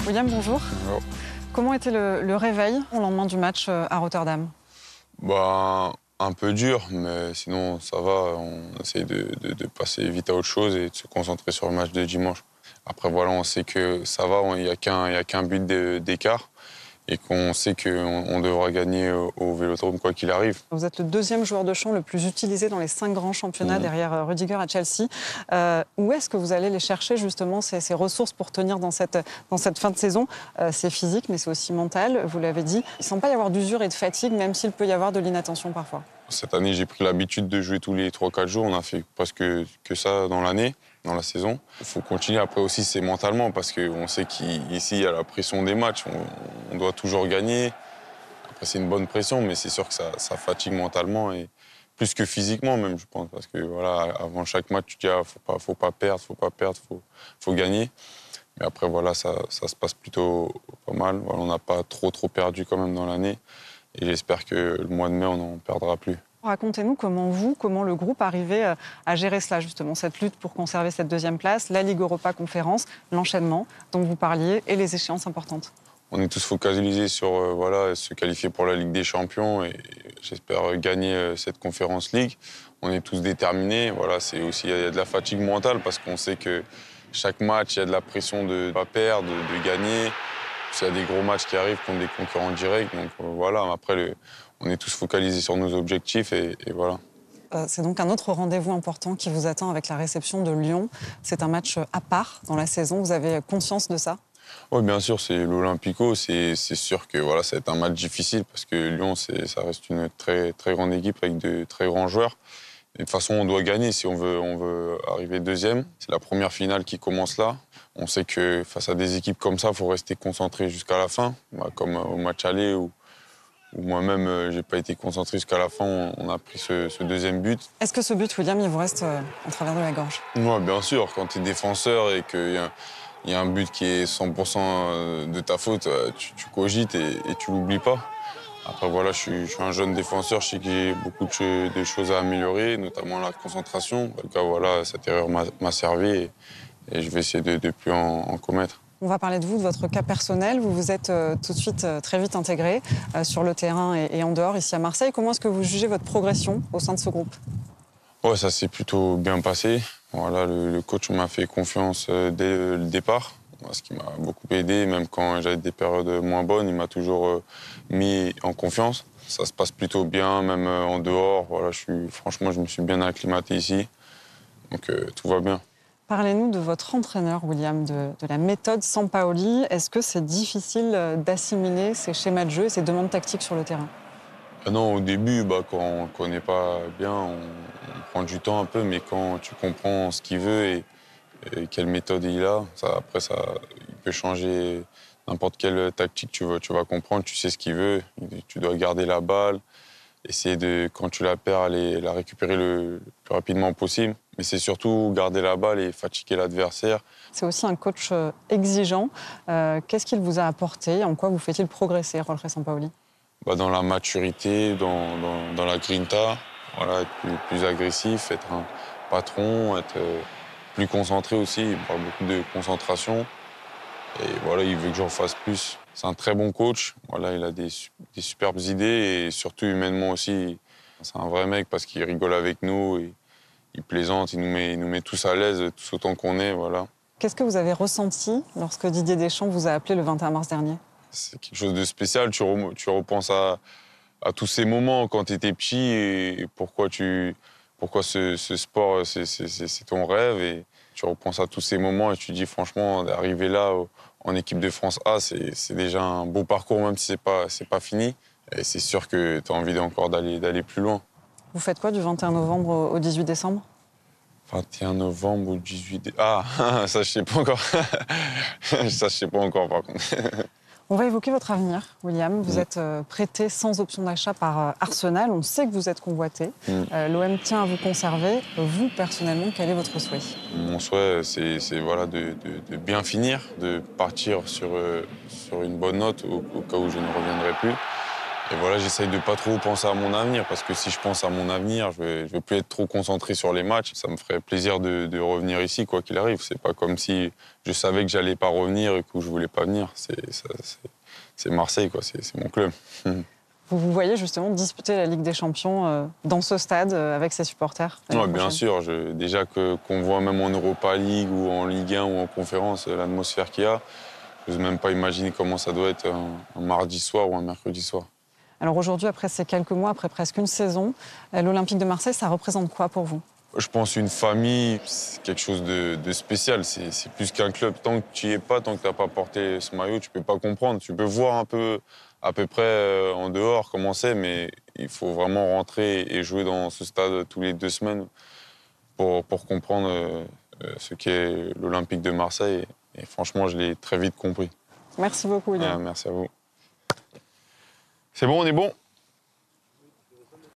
William, bonjour. Bonjour. Comment était le réveil au lendemain du match à Rotterdam? Un peu dur, mais sinon ça va. On essaye de passer vite à autre chose et de se concentrer sur le match de dimanche. Après, voilà, on sait que ça va, il n'y a qu'un but d'écart et qu'on sait qu'on devra gagner au Vélodrome quoi qu'il arrive. Vous êtes le deuxième joueur de champ le plus utilisé dans les 5 grands championnats derrière Rudiger à Chelsea. Où est-ce que vous allez les chercher justement ces ressources pour tenir dans cette fin de saison? C'est physique, mais c'est aussi mental, vous l'avez dit. Il ne semble pas y avoir d'usure et de fatigue, même s'il peut y avoir de l'inattention parfois. Cette année, j'ai pris l'habitude de jouer tous les 3-4 jours. On a fait presque que ça dans l'année, dans la saison. Il faut continuer. Après aussi, c'est mentalement parce qu'on sait qu'ici, il y a la pression des matchs. On doit toujours gagner. Après, c'est une bonne pression, mais c'est sûr que ça fatigue mentalement et plus que physiquement même, je pense. Parce que voilà, avant chaque match, tu dis faut pas perdre, faut gagner. Mais après, voilà, ça se passe plutôt pas mal. Voilà, on n'a pas trop perdu quand même dans l'année. Et j'espère que le mois de mai, on n'en perdra plus. Racontez-nous comment le groupe arrivait à gérer cela, justement, cette lutte pour conserver cette deuxième place, la Ligue Europa Conférence, l'enchaînement dont vous parliez et les échéances importantes. On est tous focalisés sur se qualifier pour la Ligue des Champions et j'espère gagner cette Conférence League. On est tous déterminés. Voilà, il y a de la fatigue mentale parce qu'on sait que chaque match, il y a de la pression de ne pas perdre, de gagner. Il y a des gros matchs qui arrivent contre des concurrents directs. Donc voilà, après, on est tous focalisés sur nos objectifs et voilà. C'est donc un autre rendez-vous important qui vous attend avec la réception de Lyon. C'est un match à part dans la saison. Vous avez conscience de ça? Oui, bien sûr, c'est l'Olympico. C'est sûr que voilà, ça va être un match difficile parce que Lyon, ça reste une très grande équipe avec de très grands joueurs. Et de toute façon, on doit gagner si on veut arriver deuxième. C'est la première finale qui commence là. On sait que face à des équipes comme ça, il faut rester concentré jusqu'à la fin. Comme au match aller où moi-même, j'ai pas été concentré jusqu'à la fin. On a pris ce deuxième but. Est-ce que ce but, William, il vous reste en travers de la gorge? Oui, bien sûr. Quand tu es défenseur et qu'il y a un but qui est 100% de ta faute, tu cogites et tu l'oublies pas. Après, voilà, je suis un jeune défenseur, je sais que j'ai beaucoup de choses à améliorer, notamment la concentration. En tout cas, voilà, cette erreur m'a servi et je vais essayer de ne plus en commettre. On va parler de vous, de votre cas personnel. Vous vous êtes tout de suite très vite intégré sur le terrain et en dehors, ici à Marseille. Comment est-ce que vous jugez votre progression au sein de ce groupe? Ouais, ça s'est plutôt bien passé. Voilà, le coach m'a fait confiance dès le départ, ce qui m'a beaucoup aidé. Même quand j'avais des périodes moins bonnes, il m'a toujours mis en confiance. Ça se passe plutôt bien, même en dehors. Voilà, franchement, je me suis bien acclimaté ici. Donc tout va bien. Parlez-nous de votre entraîneur, William, de la méthode Sampaoli. Est-ce que c'est difficile d'assimiler ces schémas de jeu et ces demandes tactiques sur le terrain? Non, au début, quand on ne connaît pas bien, on prend du temps un peu, mais quand tu comprends ce qu'il veut et quelle méthode il a, il peut changer n'importe quelle tactique, tu vas comprendre, tu sais ce qu'il veut, tu dois garder la balle, essayer quand tu la perds, la récupérer le plus rapidement possible. Mais c'est surtout garder la balle et fatiguer l'adversaire. C'est aussi un coach exigeant. Qu'est-ce qu'il vous a apporté? En quoi vous fait-il progresser, Jorge Sampaoli? Dans la maturité, dans la grinta, voilà, être plus agressif, être un patron, être plus concentré aussi. Il parle beaucoup de concentration. Et voilà, il veut que j'en fasse plus. C'est un très bon coach. Voilà, il a des superbes idées et surtout humainement aussi. C'est un vrai mec parce qu'il rigole avec nous, et il plaisante, il nous met tous à l'aise, tous autant qu'on est. Voilà. Qu'est-ce que vous avez ressenti lorsque Didier Deschamps vous a appelé le 21 mars dernier? C'est quelque chose de spécial. Tu repenses à tous ces moments quand tu étais petit et pourquoi ce sport, c'est ton rêve. Et tu repenses à tous ces moments et tu te dis franchement, d'arriver là en équipe de France A, c'est déjà un beau parcours, même si c'est pas fini. Et c'est sûr que tu as envie encore d'aller plus loin. Vous faites quoi du 21 novembre au 18 décembre? 21 novembre au 18 décembre. Ah, ça, je sais pas encore. Ça, je sais pas encore, par contre. On va évoquer votre avenir, William. Vous êtes prêté sans option d'achat par Arsenal. On sait que vous êtes convoité. L'OM tient à vous conserver. Vous, personnellement, quel est votre souhait? Mon souhait, c'est voilà, de bien finir, de partir sur une bonne note au cas où je ne reviendrai plus. Et voilà, j'essaye de pas trop penser à mon avenir, parce que si je pense à mon avenir, je vais plus être trop concentré sur les matchs. Ça me ferait plaisir de revenir ici, quoi qu'il arrive. C'est pas comme si je savais que j'allais pas revenir et que je voulais pas venir. C'est Marseille, quoi. C'est mon club. Vous vous voyez justement disputer la Ligue des Champions dans ce stade avec ses supporters Ouais, bien sûr. Déjà qu'on voit même en Europa League ou en Ligue 1 ou en conférence l'atmosphère qu'il y a, je n'ose même pas imaginer comment ça doit être un mardi soir ou un mercredi soir. Alors aujourd'hui, après ces quelques mois, après presque une saison, l'Olympique de Marseille, ça représente quoi pour vous? Je pense une famille, c'est quelque chose de spécial. C'est plus qu'un club. Tant que tu n'y es pas, tant que tu n'as pas porté ce maillot, tu ne peux pas comprendre. Tu peux voir un peu, à peu près en dehors comment c'est, mais il faut vraiment rentrer et jouer dans ce stade tous les 2 semaines pour comprendre ce qu'est l'Olympique de Marseille. Et franchement, je l'ai très vite compris. Merci beaucoup, William. Merci à vous. C'est bon, on est bon?